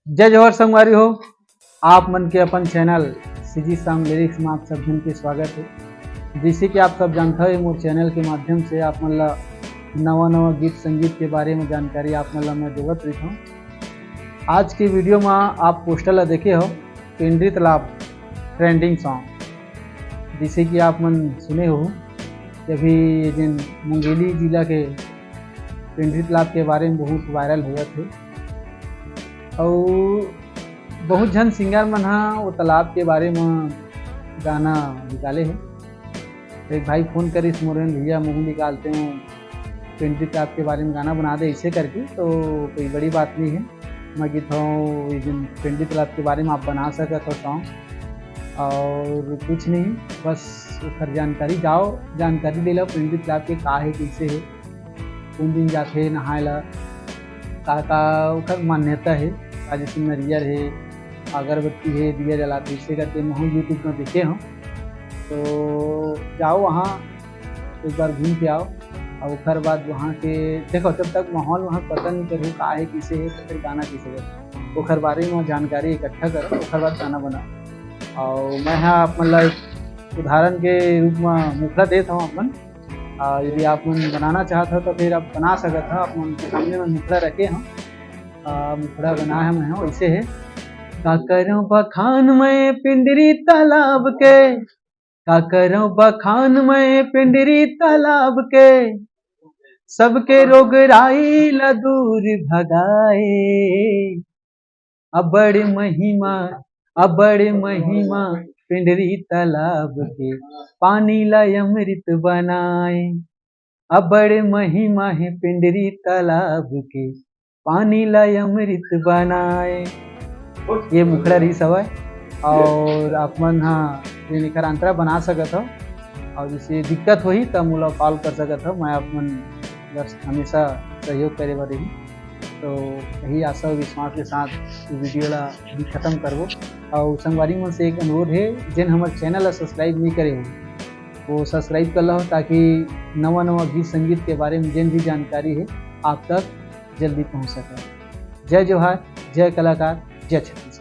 जय जवाहर संगवारी हो। आप मन के अपन चैनल सीजी सॉन्ग लिरिक्स में आप सब जन के स्वागत है। जैसे कि आप सब जानते हो मोर चैनल के माध्यम से आप मन ला नवा नवा गीत संगीत के बारे में जानकारी आप मन ला मैं देवत रही हूँ। आज की वीडियो में आप पोस्टर ला देखे हो पेंड्री तालाब ट्रेंडिंग सॉन्ग। जैसे कि आप मन सुने हो कि अभी जिन मुंगेली जिला के पेंड्री तालाब के बारे में बहुत वायरल हुआ थे और बहुत जन सिंगर मन वो तालाब के बारे में गाना निकाले हैं। तो एक भाई फ़ोन करिस मोरन भैया मूवी निकालते हैं पेंड्री तालाब के बारे में गाना बना दे ऐसे करके, तो कोई बड़ी बात नहीं है। मैं कहता हूँ पेंड्री तालाब के बारे में आप बना सकते हो सॉन्ग और कुछ नहीं, बस उखर जानकारी जाओ जानकारी ले लो पेंड्री तालाब के का है कैसे है, कौन दिन जाते नहाए ला का उखर मान्यता है। जैसे नरियर है, अगरबत्ती है, दिया जलाते इसे करके मैं यूट्यूब में देखे हूँ। तो जाओ वहाँ एक बार घूम के आओ और उखर बाद वहाँ के देखो, जब तक माहौल वहाँ पता नहीं करूँ का है किसे है तो फिर गाना किसे है उखर बारे में जानकारी इकट्ठा करो, उखर बाद गाना बनाओ। और मैं यहाँ आप मतलब एक उदाहरण के रूप में मुखड़ा देता हूँ अपन। यदि आप मन बनाना चाहते हो तो फिर आप बना सकते हो। आप मन के सामने में मुखड़ा रखे हम मुखड़ा बना है मैं वैसे है। का करूं बखान में पिंडरी तालाब के, का करूं बखान में पिंडरी तालाब के, सबके रोग राई ला दूर भगाए। अबड़ महिमा पिंडरी तालाब के, पानी ला अमृत बनाए। अबड़ महिमा है पिंडरी तालाब के, पानी ला अमृत बनाए। ये मुखड़ा रही सवाय और आप मन हाँ ये निखरांतरा बना सकत हो। और जैसे दिक्कत होही तब मोला कॉल कर सकत हो, मैं आप मन बस हमेशा सहयोग करे बर रही। तो यही आशा और विश्वास के साथ वीडियो ला भी खत्म करबो। और संगवारी मन से एक अनुरोध है, जिन हमारे चैनल ला सब्सक्राइब नहीं करे हो वो सब्सक्राइब कर लो, ताकि नवा नवा गीत संगीत के बारे में जिन भी जानकारी है आप तक जल्दी पहुंच सके। जय जोहार, जय कलाकार, जय छत्तीसगढ़।